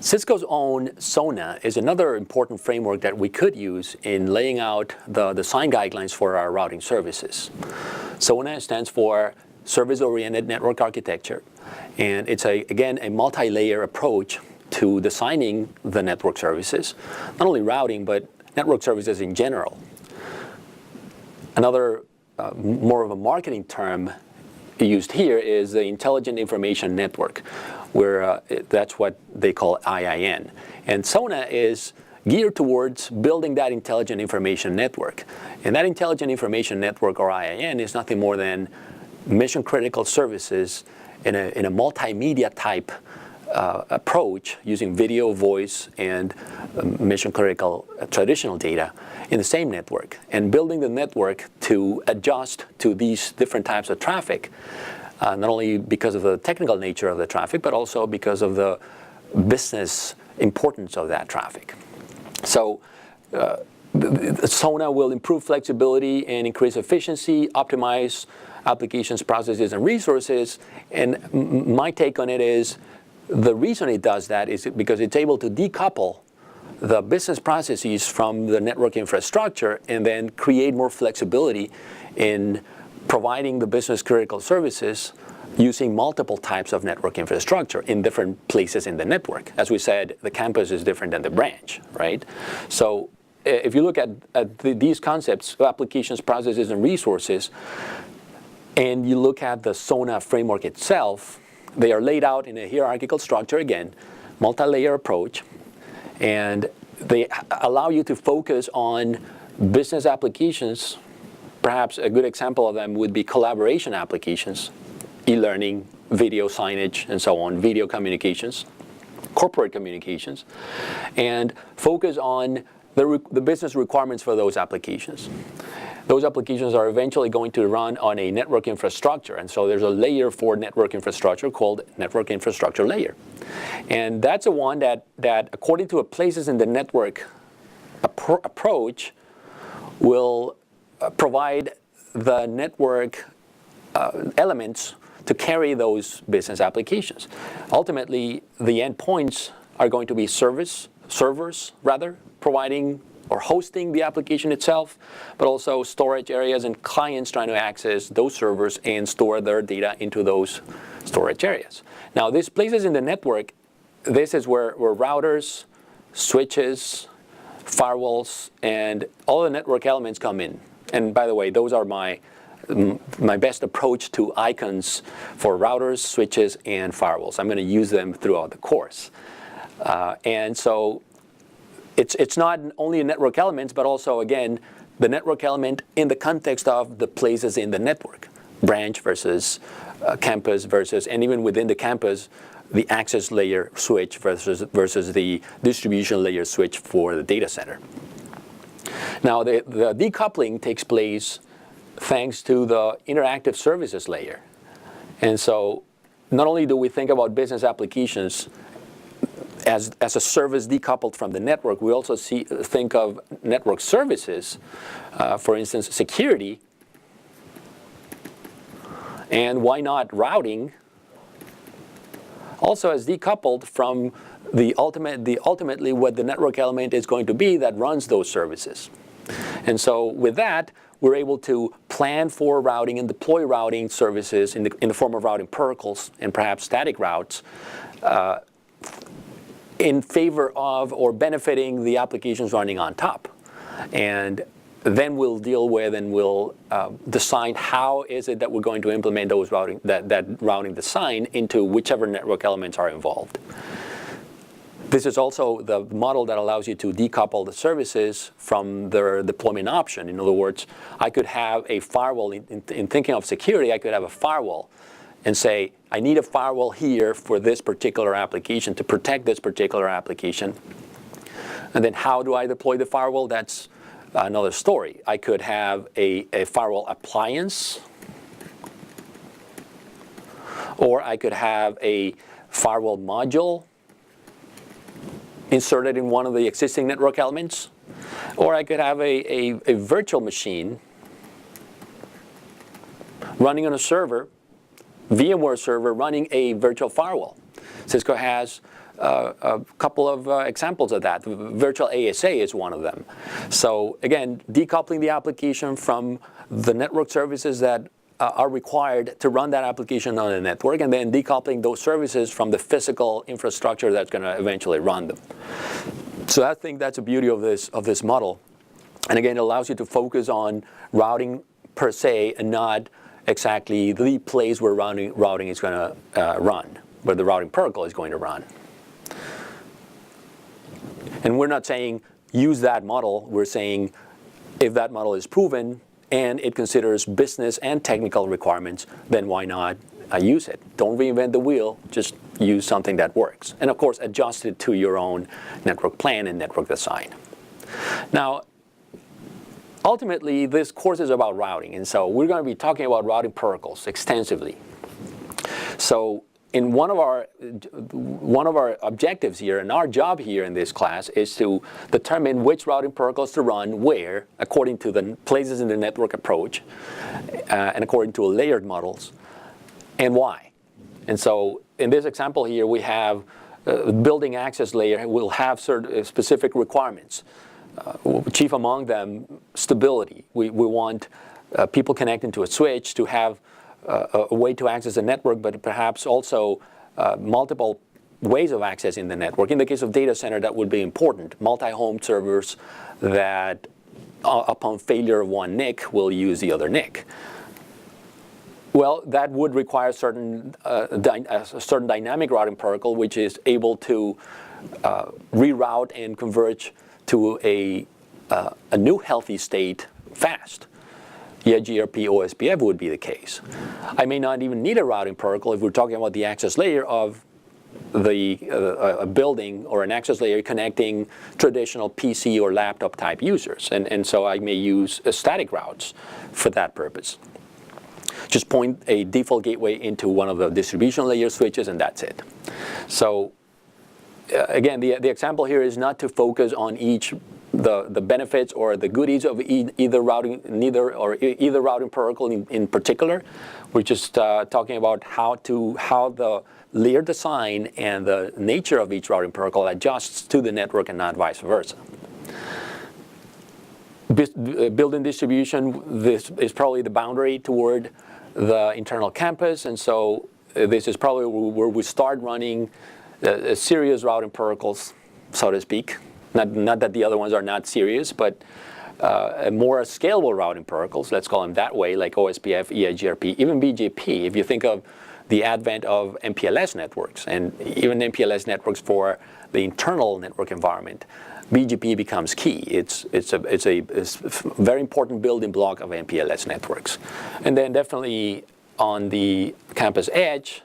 Cisco's own SONA is another important framework that we could use in laying out the design guidelines for our routing services. SONA stands for Service-Oriented Network Architecture, and it's, again, a multi-layer approach to designing the network services, not only routing, but network services in general. Another more of a marketing term used here is the Intelligent Information Network, where that's what they call IIN. And SONA is geared towards building that Intelligent Information Network. And that Intelligent Information Network, or IIN, is nothing more than mission-critical services in a multimedia type approach using video, voice, and mission-critical traditional data in the same network, and building the network to adjust to these different types of traffic, not only because of the technical nature of the traffic, but also because of the business importance of that traffic. So SONA will improve flexibility and increase efficiency, optimize applications, processes, and resources. And my take on it is, the reason it does that is because it's able to decouple the business processes from the network infrastructure and then create more flexibility in providing the business critical services using multiple types of network infrastructure in different places in the network. As we said, the campus is different than the branch, right? So if you look at these concepts, applications, processes, and resources, and you look at the SONA framework itself, they are laid out in a hierarchical structure, again, multi-layer approach, and they allow you to focus on business applications. Perhaps a good example of them would be collaboration applications, e-learning, video signage, and so on, video communications, corporate communications, and focus on the business requirements for those applications. Those applications are eventually going to run on a network infrastructure, and so there's a layer for network infrastructure called network infrastructure layer. And that's the one that according to a places in the network approach, will provide the network elements to carry those business applications. Ultimately, the endpoints are going to be servers, providing or hosting the application itself, but also storage areas and clients trying to access those servers and store their data into those storage areas. Now, these places in the network, this is where routers, switches, firewalls, and all the network elements come in. And by the way, those are my best approach to icons for routers, switches, and firewalls. I'm going to use them throughout the course. And so it's not only network elements, but also, again, the network element in the context of the places in the network. Branch versus campus versus, and even within the campus, the access layer switch versus the distribution layer switch for the data center. Now, the decoupling takes place thanks to the interactive services layer. And so not only do we think about business applications as a service decoupled from the network, we also think of network services, for instance, security, and why not routing, also as decoupled from ultimately what the network element is going to be that runs those services. And so with that, we're able to plan for routing and deploy routing services in the form of routing protocols and perhaps static routes in favor of or benefiting the applications running on top. And then we'll deal with and we'll decide how is it that we're going to implement those that routing design into whichever network elements are involved. This is also the model that allows you to decouple the services from their deployment option. In other words, I could have a firewall, in thinking of security, I could have a firewall and say, I need a firewall here for this particular application to protect this particular application. And then how do I deploy the firewall? That's another story. I could have a firewall appliance, or I could have a firewall module inserted in one of the existing network elements, or I could have a virtual machine running on a server, VMware server running a virtual firewall. Cisco has a couple of examples of that. Virtual ASA is one of them. So again, decoupling the application from the network services that are required to run that application on a network, and then decoupling those services from the physical infrastructure that's going to eventually run them. So I think that's the beauty of this model. And again, it allows you to focus on routing per se and not exactly the place where routing is going to run, where the routing protocol is going to run. And we're not saying use that model. We're saying if that model is proven and it considers business and technical requirements, then why not use it? Don't reinvent the wheel, just use something that works. And of course, adjust it to your own network plan and network design. Now, ultimately, this course is about routing, and so we're going to be talking about routing protocols extensively. So in one of our objectives here, and our job here in this class, is to determine which routing protocols to run where, according to the places in the network approach, and according to layered models, and why. And so in this example here, we have building access layer will have certain specific requirements. Chief among them, stability. We want people connecting to a switch to have a way to access the network, but perhaps also multiple ways of accessing the network. In the case of data center, that would be important. Multi-home servers that, upon failure of one NIC, will use the other NIC. Well, that would require a certain dynamic routing protocol, which is able to reroute and converge to a new healthy state fast. EIGRP OSPF would be the case. I may not even need a routing protocol if we're talking about the access layer of a building or an access layer connecting traditional PC or laptop type users. And so I may use static routes for that purpose. Just point a default gateway into one of the distribution layer switches, and that's it. So again, the example here is not to focus on the benefits or the goodies of either routing protocol in particular. We're just talking about how the layer design and the nature of each routing protocol adjusts to the network and not vice versa. Building distribution, this is probably the boundary toward the internal campus, and so this is probably where we start running serious routing protocols, so to speak. Not that the other ones are not serious, but more scalable routing protocols, let's call them that way, like OSPF, EIGRP, even BGP. If you think of the advent of MPLS networks, and even MPLS networks for the internal network environment, BGP becomes key. It's a very important building block of MPLS networks. And then definitely on the campus edge,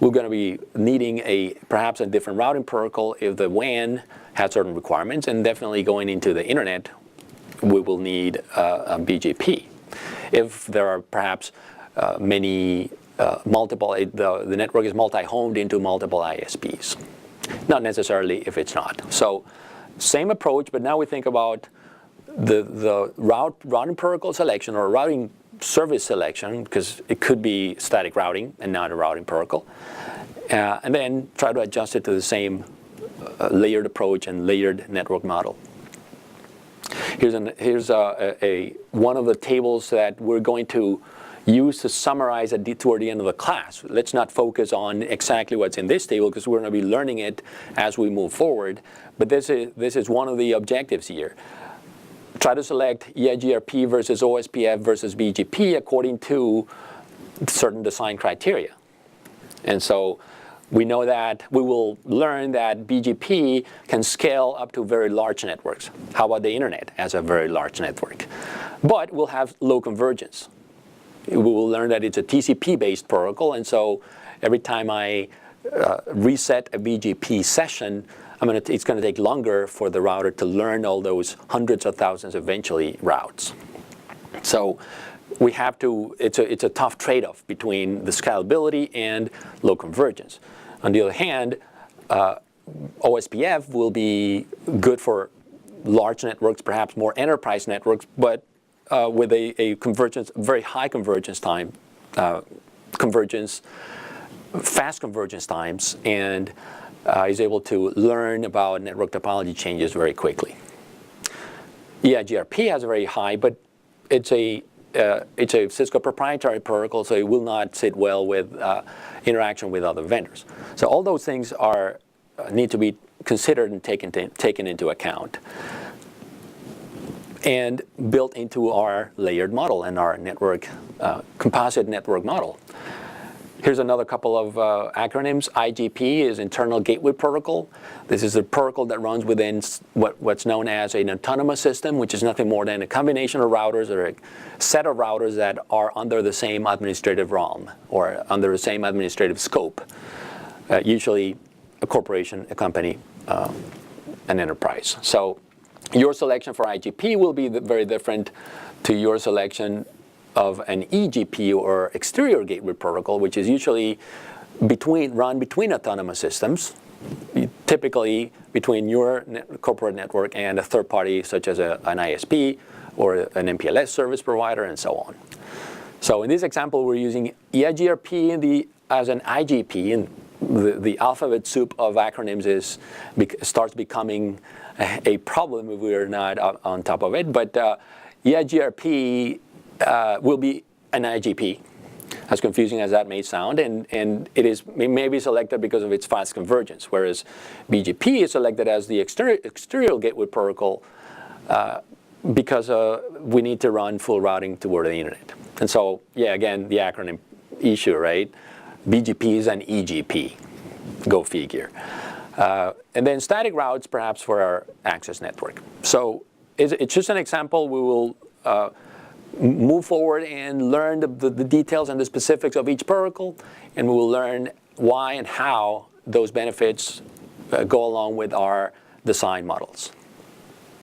we're going to be needing perhaps a different routing protocol if the WAN has certain requirements, and definitely going into the internet, we will need a BGP. If there are perhaps the network is multi-homed into multiple ISPs. Not necessarily if it's not. So same approach, but now we think about the routing protocol selection or routing service selection, because it could be static routing and not a routing protocol, and then try to adjust it to the same layered approach and layered network model. Here's one of the tables that we're going to use to summarize toward the end of the class. Let's not focus on exactly what's in this table, because we're going to be learning it as we move forward. But this is one of the objectives here. Try to select EIGRP versus OSPF versus BGP according to certain design criteria. And so we know that we will learn that BGP can scale up to very large networks. How about the internet as a very large network? But we'll have low convergence. We will learn that it's a TCP-based protocol, and so every time I reset a BGP session, it's going to take longer for the router to learn all those hundreds of thousands eventually routes. So we have to, it's a tough trade-off between the scalability and low convergence. On the other hand, OSPF will be good for large networks, perhaps more enterprise networks, but with a convergence, very high convergence time, fast convergence times, and is able to learn about network topology changes very quickly. EIGRP has a very high, but it's a Cisco proprietary protocol, so it will not sit well with interaction with other vendors. So all those things need to be considered and taken into account and built into our layered model and our network composite network model. Here's another couple of acronyms. IGP is Internal Gateway Protocol. This is a protocol that runs within what's known as an autonomous system, which is nothing more than a combination of routers or a set of routers that are under the same administrative realm or under the same administrative scope. Usually a corporation, a company, an enterprise. So your selection for IGP will be very different to your selection of an EGP or exterior gateway protocol, which is usually run between autonomous systems, typically between your corporate network and a third party such as an ISP or an MPLS service provider and so on. So in this example, we're using EIGRP as an IGP, and the alphabet soup of acronyms starts becoming a problem if we're not on top of it. But EIGRP will be an IGP, as confusing as that may sound, and it may be selected because of its fast convergence, whereas BGP is selected as the exterior gateway protocol because we need to run full routing toward the internet. And so, yeah, again, the acronym issue, right? BGP is an EGP, go figure. And then static routes, perhaps, for our access network. So it's just an example. We will move forward and learn the details and the specifics of each protocol, and we will learn why and how those benefits go along with our design models.